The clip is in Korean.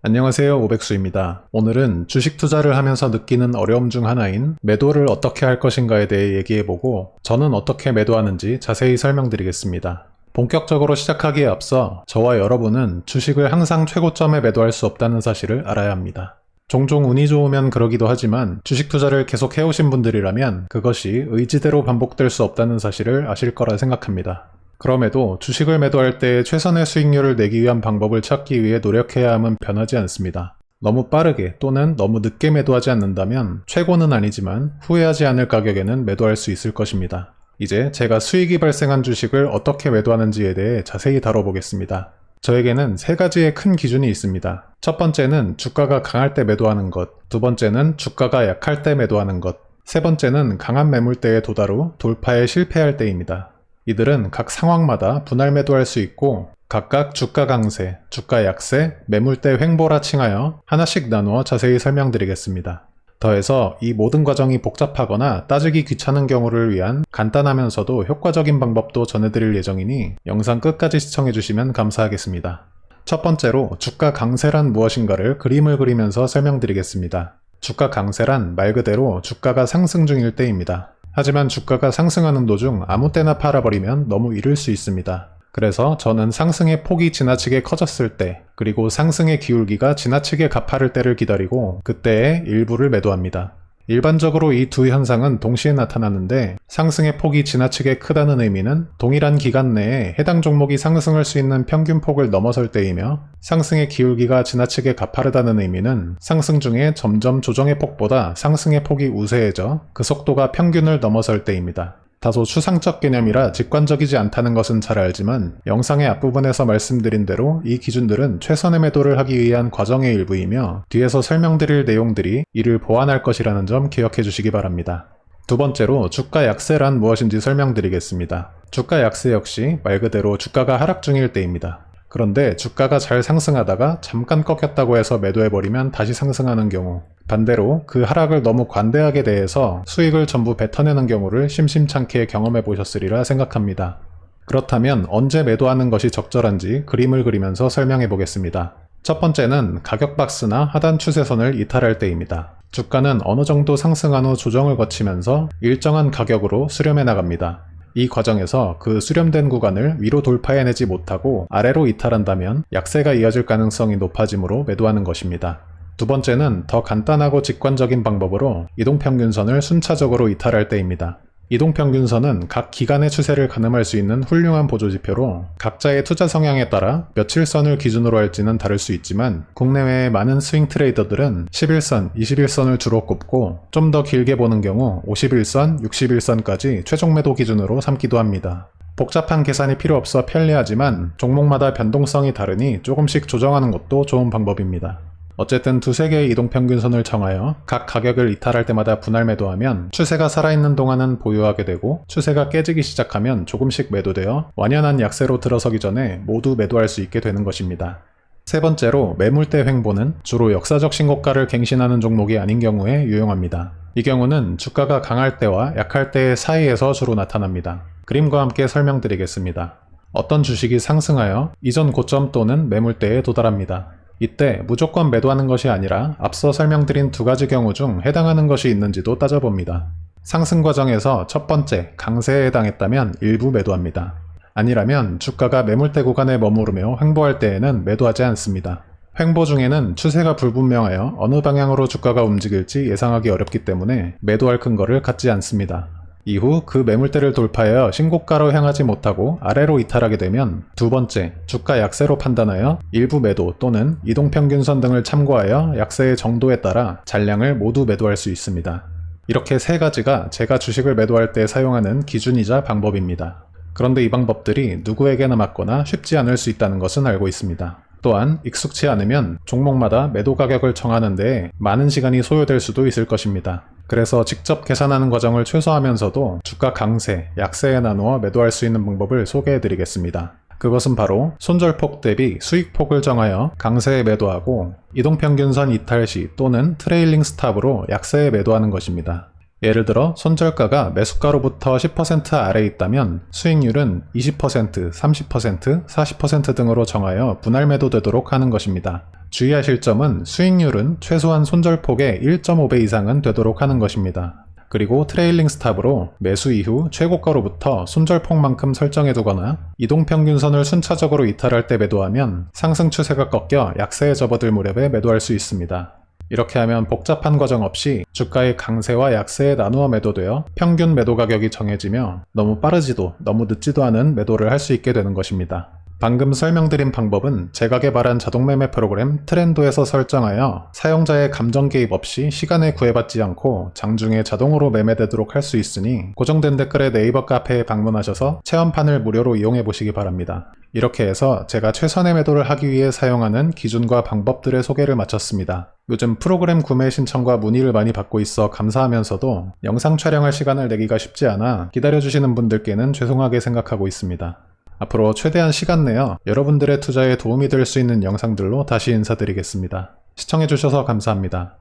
안녕하세요, 오백수입니다. 오늘은 주식 투자를 하면서 느끼는 어려움 중 하나인 매도를 어떻게 할 것인가에 대해 얘기해보고 저는 어떻게 매도하는지 자세히 설명드리겠습니다. 본격적으로 시작하기에 앞서 저와 여러분은 주식을 항상 최고점에 매도할 수 없다는 사실을 알아야 합니다. 종종 운이 좋으면 그러기도 하지만 주식 투자를 계속 해오신 분들이라면 그것이 의지대로 반복될 수 없다는 사실을 아실 거라 생각합니다. 그럼에도 주식을 매도할 때 최선의 수익률을 내기 위한 방법을 찾기 위해 노력해야 함은 변하지 않습니다. 너무 빠르게 또는 너무 늦게 매도하지 않는다면 최고는 아니지만 후회하지 않을 가격에는 매도할 수 있을 것입니다. 이제 제가 수익이 발생한 주식을 어떻게 매도하는지에 대해 자세히 다뤄보겠습니다. 저에게는 세 가지의 큰 기준이 있습니다. 첫 번째는 주가가 강할 때 매도하는 것, 두 번째는 주가가 약할 때 매도하는 것, 세 번째는 강한 매물대에 도달 후 돌파에 실패할 때입니다. 이들은 각 상황마다 분할 매도할 수 있고 각각 주가 강세, 주가 약세, 매물대 횡보라 칭하여 하나씩 나누어 자세히 설명드리겠습니다. 더해서 이 모든 과정이 복잡하거나 따지기 귀찮은 경우를 위한 간단하면서도 효과적인 방법도 전해드릴 예정이니 영상 끝까지 시청해주시면 감사하겠습니다. 첫 번째로 주가 강세란 무엇인가를 그림을 그리면서 설명드리겠습니다. 주가 강세란 말 그대로 주가가 상승 중일 때입니다. 하지만 주가가 상승하는 도중 아무 때나 팔아버리면 너무 이를 수 있습니다. 그래서 저는 상승의 폭이 지나치게 커졌을 때, 그리고 상승의 기울기가 지나치게 가파를 때를 기다리고 그때에 일부를 매도합니다. 일반적으로 이 두 현상은 동시에 나타나는데 상승의 폭이 지나치게 크다는 의미는 동일한 기간 내에 해당 종목이 상승할 수 있는 평균 폭을 넘어설 때이며 상승의 기울기가 지나치게 가파르다는 의미는 상승 중에 점점 조정의 폭보다 상승의 폭이 우세해져 그 속도가 평균을 넘어설 때입니다. 다소 추상적 개념이라 직관적이지 않다는 것은 잘 알지만 영상의 앞부분에서 말씀드린 대로 이 기준들은 최선의 매도를 하기 위한 과정의 일부이며 뒤에서 설명드릴 내용들이 이를 보완할 것이라는 점 기억해 주시기 바랍니다. 두 번째로 주가 약세란 무엇인지 설명드리겠습니다. 주가 약세 역시 말 그대로 주가가 하락 중일 때입니다. 그런데 주가가 잘 상승하다가 잠깐 꺾였다고 해서 매도해버리면 다시 상승하는 경우, 반대로 그 하락을 너무 관대하게 대해서 수익을 전부 뱉어내는 경우를 심심찮게 경험해 보셨으리라 생각합니다. 그렇다면 언제 매도하는 것이 적절한지 그림을 그리면서 설명해 보겠습니다. 첫 번째는 가격 박스나 하단 추세선을 이탈할 때입니다. 주가는 어느 정도 상승한 후 조정을 거치면서 일정한 가격으로 수렴해 나갑니다. 이 과정에서 그 수렴된 구간을 위로 돌파해내지 못하고 아래로 이탈한다면 약세가 이어질 가능성이 높아지므로 매도하는 것입니다. 두 번째는 더 간단하고 직관적인 방법으로 이동평균선을 순차적으로 이탈할 때입니다. 이동평균선은 각 기간의 추세를 가늠할 수 있는 훌륭한 보조지표로 각자의 투자 성향에 따라 며칠 선을 기준으로 할지는 다를 수 있지만 국내외의 많은 스윙 트레이더들은 11선, 21선을 주로 꼽고 좀 더 길게 보는 경우 51선, 61선까지 최종 매도 기준으로 삼기도 합니다. 복잡한 계산이 필요 없어 편리하지만 종목마다 변동성이 다르니 조금씩 조정하는 것도 좋은 방법입니다. 어쨌든 두세 개의 이동평균선을 정하여 각 가격을 이탈할 때마다 분할 매도하면 추세가 살아있는 동안은 보유하게 되고 추세가 깨지기 시작하면 조금씩 매도되어 완연한 약세로 들어서기 전에 모두 매도할 수 있게 되는 것입니다. 세 번째로 매물대 횡보는 주로 역사적 신고가를 갱신하는 종목이 아닌 경우에 유용합니다. 이 경우는 주가가 강할 때와 약할 때의 사이에서 주로 나타납니다. 그림과 함께 설명드리겠습니다. 어떤 주식이 상승하여 이전 고점 또는 매물대에 도달합니다. 이때 무조건 매도하는 것이 아니라 앞서 설명드린 두 가지 경우 중 해당하는 것이 있는지도 따져봅니다. 상승 과정에서 첫 번째, 강세에 해당했다면 일부 매도합니다. 아니라면 주가가 매물대 구간에 머무르며 횡보할 때에는 매도하지 않습니다. 횡보 중에는 추세가 불분명하여 어느 방향으로 주가가 움직일지 예상하기 어렵기 때문에 매도할 근거를 갖지 않습니다. 이후 그 매물대를 돌파하여 신고가로 향하지 못하고 아래로 이탈하게 되면 두 번째, 주가 약세로 판단하여 일부 매도 또는 이동평균선 등을 참고하여 약세의 정도에 따라 잔량을 모두 매도할 수 있습니다. 이렇게 세 가지가 제가 주식을 매도할 때 사용하는 기준이자 방법입니다. 그런데 이 방법들이 누구에게나 맞거나 쉽지 않을 수 있다는 것은 알고 있습니다. 또한 익숙치 않으면 종목마다 매도 가격을 정하는 데에 많은 시간이 소요될 수도 있을 것입니다. 그래서 직접 계산하는 과정을 최소화하면서도 주가 강세, 약세에 나누어 매도할 수 있는 방법을 소개해 드리겠습니다. 그것은 바로 손절폭 대비 수익폭을 정하여 강세에 매도하고 이동평균선 이탈 시 또는 트레일링 스탑으로 약세에 매도하는 것입니다. 예를 들어 손절가가 매수가로부터 10% 아래에 있다면 수익률은 20%, 30%, 40% 등으로 정하여 분할 매도되도록 하는 것입니다. 주의하실 점은 수익률은 최소한 손절폭의 1.5배 이상은 되도록 하는 것입니다. 그리고 트레일링 스탑으로 매수 이후 최고가로부터 손절폭만큼 설정해두거나 이동평균선을 순차적으로 이탈할 때 매도하면 상승 추세가 꺾여 약세에 접어들 무렵에 매도할 수 있습니다. 이렇게 하면 복잡한 과정 없이 주가의 강세와 약세에 나누어 매도되어 평균 매도 가격이 정해지며 너무 빠르지도 너무 늦지도 않은 매도를 할 수 있게 되는 것입니다. 방금 설명드린 방법은 제가 개발한 자동매매 프로그램 트렌도에서 설정하여 사용자의 감정 개입 없이 시간에 구애받지 않고 장중에 자동으로 매매되도록 할 수 있으니 고정된 댓글에 네이버 카페에 방문하셔서 체험판을 무료로 이용해 보시기 바랍니다. 이렇게 해서 제가 최선의 매도를 하기 위해 사용하는 기준과 방법들의 소개를 마쳤습니다. 요즘 프로그램 구매 신청과 문의를 많이 받고 있어 감사하면서도 영상 촬영할 시간을 내기가 쉽지 않아 기다려주시는 분들께는 죄송하게 생각하고 있습니다. 앞으로 최대한 시간 내어 여러분들의 투자에 도움이 될 수 있는 영상들로 다시 인사드리겠습니다. 시청해주셔서 감사합니다.